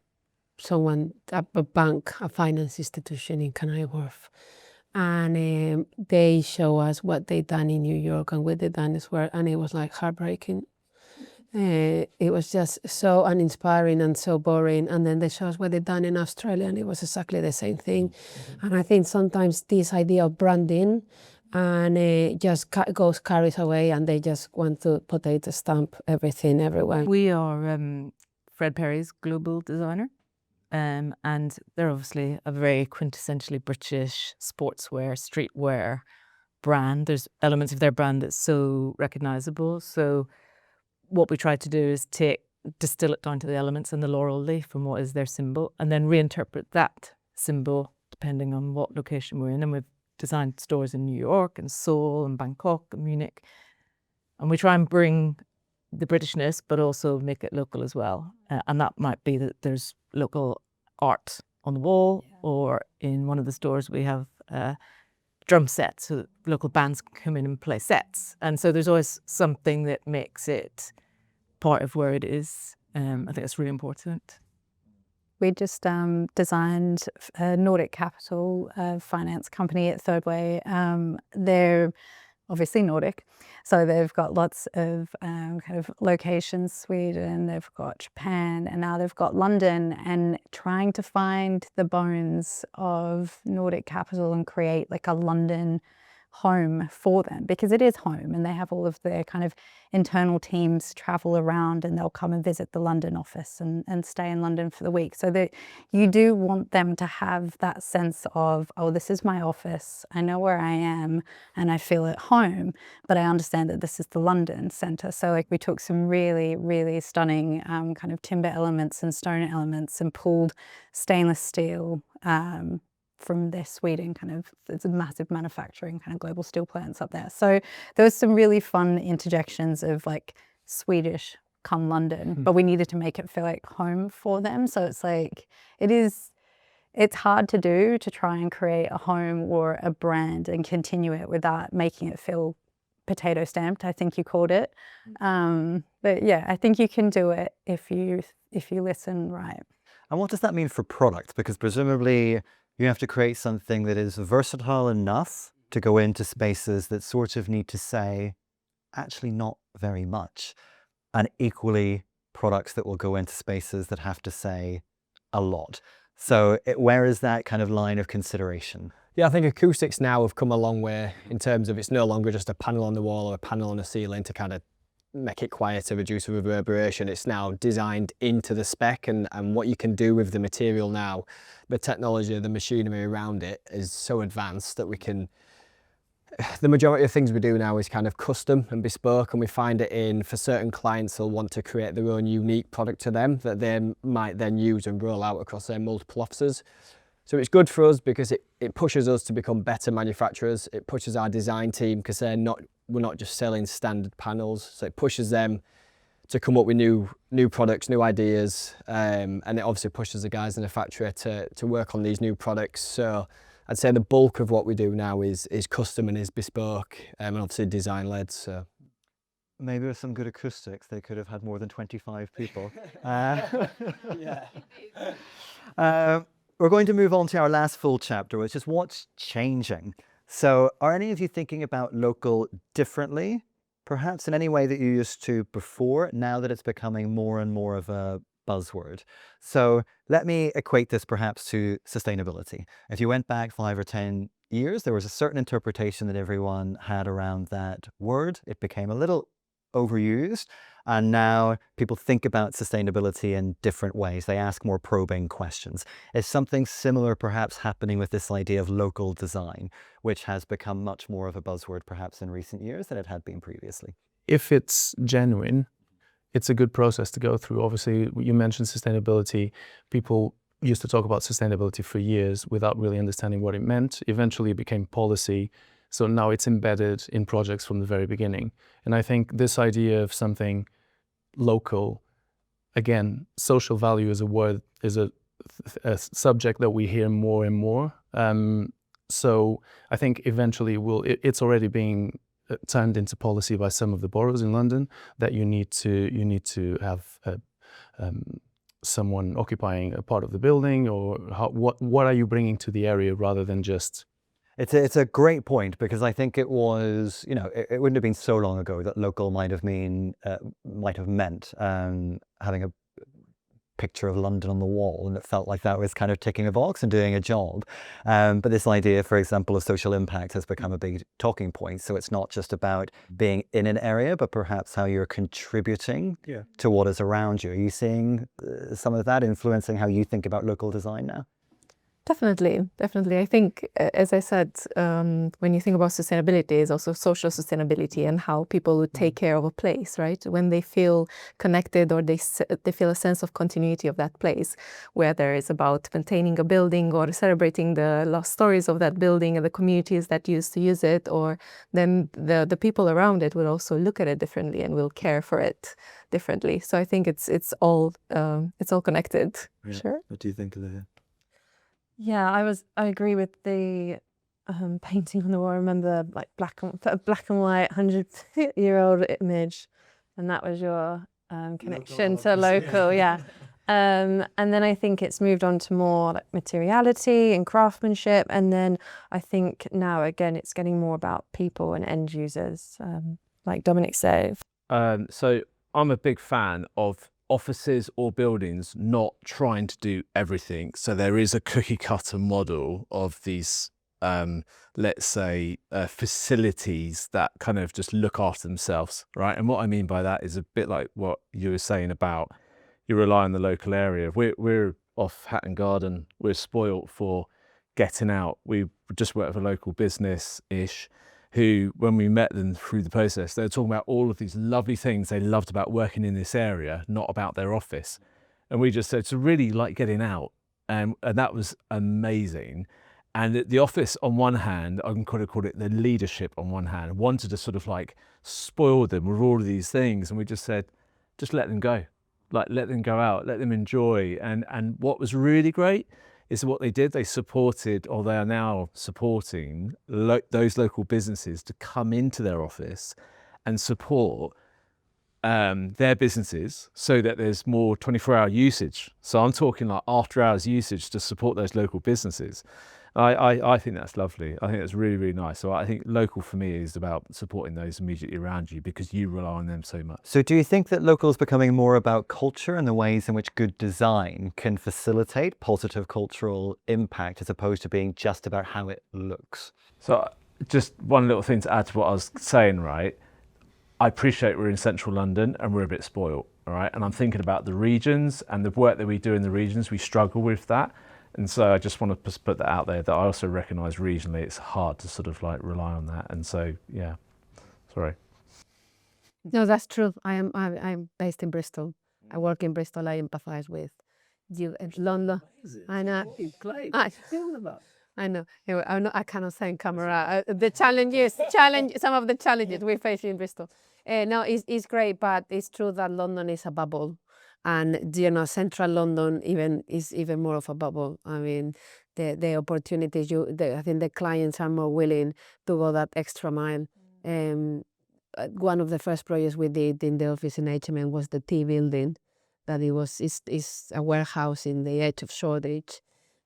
someone, a bank, a finance institution in Canary Wharf. And they show us what they done in New York and what they done elsewhere, and it was like heartbreaking. It was just so uninspiring and so boring. And then they show us what they done in Australia, and it was exactly the same thing. And I think sometimes this idea of branding and just carries away, and they just want to potato stamp everything everywhere. We are Fred Perry's global designer. And they're obviously a very quintessentially British sportswear, streetwear brand. There's elements of their brand that's so recognizable. So what we try to do is distill it down to the elements and the laurel leaf and what is their symbol, and then reinterpret that symbol depending on what location we're in. And we've designed stores in New York and Seoul and Bangkok and Munich. And we try and bring the Britishness, but also make it local as well. And that might be that there's local art on the wall, or in one of the stores we have drum sets, so that local bands can come in and play sets. And so there's always something that makes it part of where it is. I think that's really important. We just designed a Nordic capital finance company at Third Way. They're obviously Nordic, so they've got lots of kind of locations, Sweden, they've got Japan, and now they've got London, and trying to find the bones of Nordic capital and create like a London home for them, because it is home, and they have all of their kind of internal teams travel around, and they'll come and visit the London office and stay in London for the week. So that you do want them to have that sense of, oh, this is my office, I know where I am and I feel at home, but I understand that this is the London centre. So like we took some really, really stunning kind of timber elements and stone elements and pulled stainless steel from their Sweden kind of, it's a massive manufacturing kind of global steel plants up there. So there was some really fun interjections of like Swedish come London, but we needed to make it feel like home for them. So it's like, it's hard to do, to try and create a home or a brand and continue it without making it feel potato stamped, I think you called it. But yeah, I think you can do it if you listen right. And what does that mean for product? Because presumably you have to create something that is versatile enough to go into spaces that sort of need to say, actually not very much, and equally products that will go into spaces that have to say a lot. So where is that kind of line of consideration? Yeah, I think acoustics now have come a long way in terms of it's no longer just a panel on the wall or a panel on the ceiling to kind of make it quieter, reduce reverberation. It's now designed into the spec, and what you can do with the material now, the technology, the machinery around it is so advanced that we can, the majority of things we do now is kind of custom and bespoke, and we find it in, for certain clients who'll want to create their own unique product to them that they might then use and roll out across their multiple offices. So it's good for us because it pushes us to become better manufacturers. It pushes our design team because we're not just selling standard panels. So it pushes them to come up with new products, new ideas, and it obviously pushes the guys in the factory to work on these new products. So I'd say the bulk of what we do now is custom and is bespoke, and obviously design led. So maybe with some good acoustics, they could have had more than 25 people. We're going to move on to our last full chapter, which is what's changing. So are any of you thinking about local differently, perhaps in any way that you used to before, now that it's becoming more and more of a buzzword? So let me equate this perhaps to sustainability. If you went back 5 or 10 years, there was a certain interpretation that everyone had around that word. It became a little overused, and now people think about sustainability in different ways. They ask more probing questions. Is something similar perhaps happening with this idea of local design, which has become much more of a buzzword perhaps in recent years than it had been previously? If it's genuine, it's a good process to go through. Obviously, you mentioned sustainability. People used to talk about sustainability for years without really understanding what it meant. Eventually, it became policy. So now it's embedded in projects from the very beginning. And I think this idea of something local, again, social value is a word, is a subject that we hear more and more. So I think eventually it's already being turned into policy by some of the boroughs in London that you need to have someone occupying a part of the building, or what are you bringing to the area rather than just. It's a great point, because I think it was, it wouldn't have been so long ago that local might have meant having a picture of London on the wall, and it felt like that was kind of ticking a box and doing a job. But this idea, for example, of social impact has become a big talking point. So it's not just about being in an area, but perhaps how you're contributing to what is around you. Are you seeing some of that influencing how you think about local design now? Definitely. I think, as I said, when you think about sustainability, it's also social sustainability and how people would take care of a place, right? When they feel connected, or they feel a sense of continuity of that place, whether it's about maintaining a building or celebrating the lost stories of that building and the communities that used to use it, or then the people around it will also look at it differently and will care for it differently. So I think it's all connected. Yeah. Sure. What do you think, Olivia? Yeah, I agree with the painting on the wall. I remember like black and white 100-year-old image, and that was your connection to local, yeah. And then I think it's moved on to more like materiality and craftsmanship, and then I think now again it's getting more about people and end users, like Dominic said. So I'm a big fan of offices or buildings not trying to do everything. So there is a cookie cutter model of these let's say, facilities that kind of just look after themselves, right? And what I mean by that is a bit like what you were saying about you rely on the local area. We're off Hatton Garden. We're spoilt for getting out. We just worked with a local business-ish who, when we met them through the process, they were talking about all of these lovely things they loved about working in this area, not about their office. And we just said, it's really like getting out. And that was amazing. And the office, on one hand, I can kind of call it the leadership on one hand, wanted to sort of like spoil them with all of these things. And we just said, just let them go. Like, let them go out, let them enjoy. And what was really great is what they did. They supported, or they are now supporting, those local businesses to come into their office and support their businesses so that there's more 24-hour usage. So I'm talking like after hours usage to support those local businesses. I think that's lovely. I think that's really, really nice. So I think local for me is about supporting those immediately around you because you rely on them so much. So do you think that local is becoming more about culture and the ways in which good design can facilitate positive cultural impact as opposed to being just about how it looks? So just one little thing to add to what I was saying, right? I appreciate we're in central London and we're a bit spoiled, all right? And I'm thinking about the regions and the work that we do in the regions, we struggle with that. And so I just want to put that out there that I also recognise regionally it's hard to sort of like rely on that. And so, yeah, sorry. No, that's true. I'm based in Bristol. I work in Bristol. I empathise with you in London. I know. I know. Anyway, I cannot say in camera. The some of the challenges we face in Bristol. No, it's great, but it's true that London is a bubble. And central London is even more of a bubble. I mean, the opportunities I think the clients are more willing to go that extra mile. One of the first projects we did in the office in H&M was the T building, that is a warehouse in the edge of Shoreditch,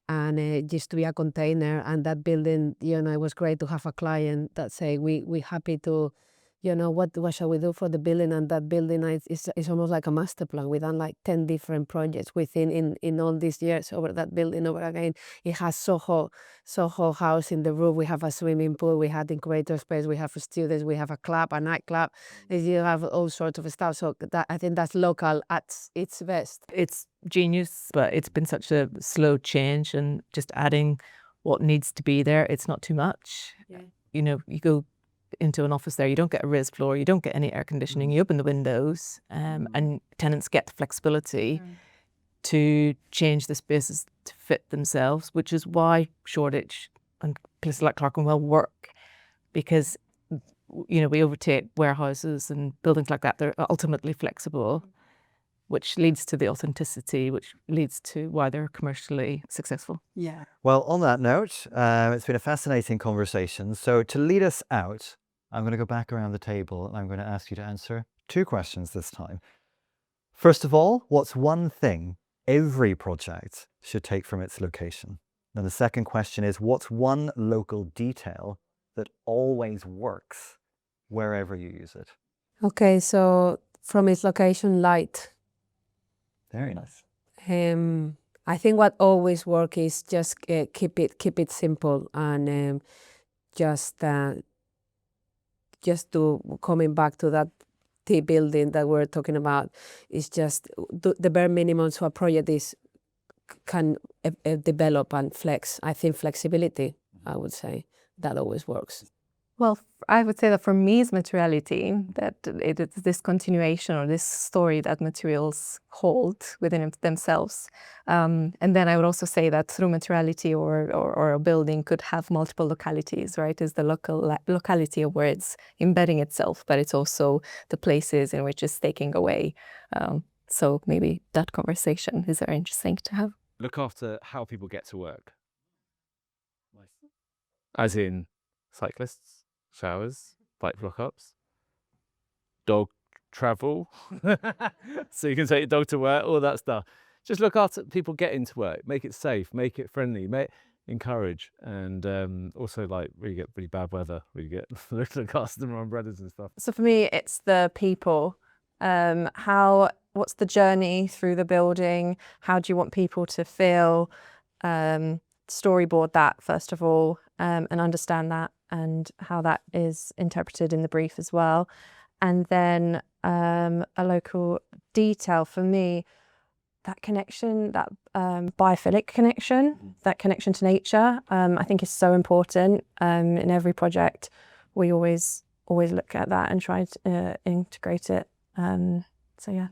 and it used to be a container. And that building, it was great to have a client that say we happy to. What shall we do for the building? And that building is almost like a master plan. We've done like 10 different projects in all these years over that building over again. It has Soho house in the roof. We have a swimming pool. We have incubator space. We have students. We have a club, a nightclub. You have all sorts of stuff. So I think that's local at its best. It's genius, but it's been such a slow change, and just adding what needs to be there. It's not too much. Yeah. You go into an office there, you don't get a raised floor, you don't get any air conditioning, you open the windows, and tenants get the flexibility to change the spaces to fit themselves, which is why Shoreditch and places like Clerkenwell work, because we overtake warehouses and buildings like that. They're ultimately flexible, which leads to the authenticity, which leads to why they're commercially successful. Yeah. Well, on that note, it's been a fascinating conversation. So to lead us out, I'm going to go back around the table and I'm going to ask you to answer 2 questions this time. First of all, what's one thing every project should take from its location? And the second question is, what's one local detail that always works wherever you use it? Okay, so from its location, light. Very nice. I think what always works is just keep it simple, and just to coming back to that T building that we're talking about, is just the bare minimum so a project can develop and flex. I think flexibility, I would say, that always works. Well, I would say that for me is materiality, that it's this continuation or this story that materials hold within themselves. And then I would also say that through materiality or a building could have multiple localities, right? Is the locality of where it's embedding itself, but it's also the places in which it's taking away. So maybe that conversation is very interesting to have. Look after how people get to work. As in cyclists, showers, bike block-ups, dog travel. So you can take your dog to work, all that stuff. Just look after people getting to work, make it safe, make it friendly, encourage. And also, like, we get pretty bad weather, we get look after them umbrellas and stuff. So for me, it's the people. What's the journey through the building? How do you want people to feel? Storyboard that first of all, and understand that and how that is interpreted in the brief as well. And then a local detail for me, that connection, that biophilic connection, that connection to nature, I think is so important. In every project, we always look at that and try to integrate it. So yeah.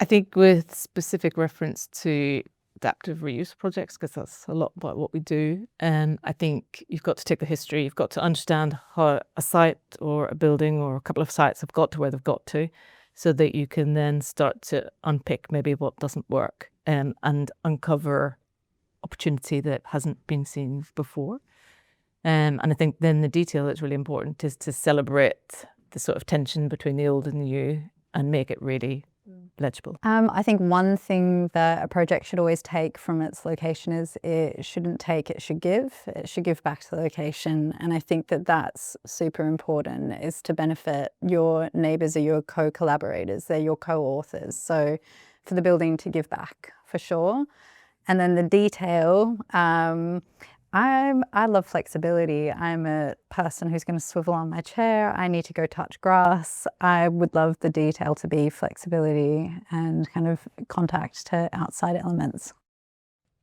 I think with specific reference to adaptive reuse projects, because that's a lot about what we do, I think you've got to take the history, you've got to understand how a site or a building or a couple of sites have got to where they've got to, so that you can then start to unpick maybe what doesn't work, and uncover opportunity that hasn't been seen before. And I think then the detail that's really important is to celebrate the sort of tension between the old and the new and make it really legible. I think one thing that a project should always take from its location is it shouldn't take, it should give. It should give back to the location. And I think that that's super important, is to benefit your neighbours or your co-collaborators. They're your co-authors. So for the building to give back, for sure. And then the detail, I love flexibility. I'm a person who's going to swivel on my chair. I need to go touch grass. I would love the detail to be flexibility and kind of contact to outside elements.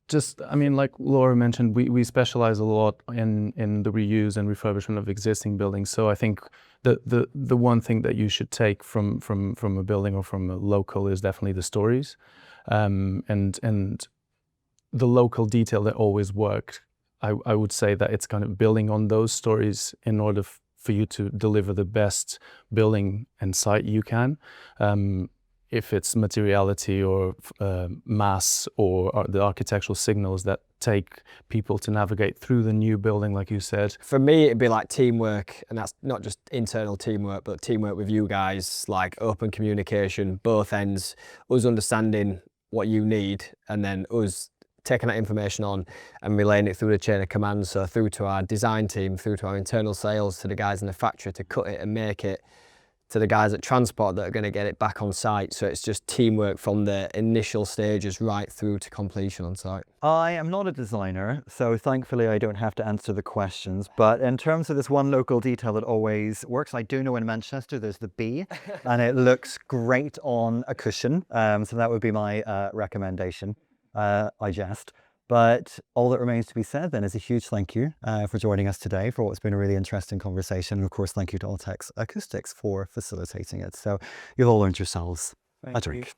Just, I mean, like Laura mentioned, we specialize a lot in the reuse and refurbishment of existing buildings. So I think the one thing that you should take from a building or from a local is definitely the stories, and the local detail that always worked. I would say that it's kind of building on those stories in order for you to deliver the best building and site you can. If it's materiality or mass or the architectural signals that take people to navigate through the new building, like you said. For me, it'd be like teamwork, and that's not just internal teamwork, but teamwork with you guys, like open communication, both ends, us understanding what you need, and then us taking that information on and relaying it through the chain of command, so through to our design team, through to our internal sales, to the guys in the factory to cut it and make it, to the guys at transport that are going to get it back on site. So it's just teamwork from the initial stages right through to completion on site. I am not a designer, so thankfully I don't have to answer the questions. But in terms of this one local detail that always works, I do know in Manchester there's the bee, and it looks great on a cushion. So that would be my recommendation. I jest. But all that remains to be said then is a huge thank you for joining us today for what's been a really interesting conversation. And of course, thank you to Autex Acoustics for facilitating it. So you've all earned yourselves a drink.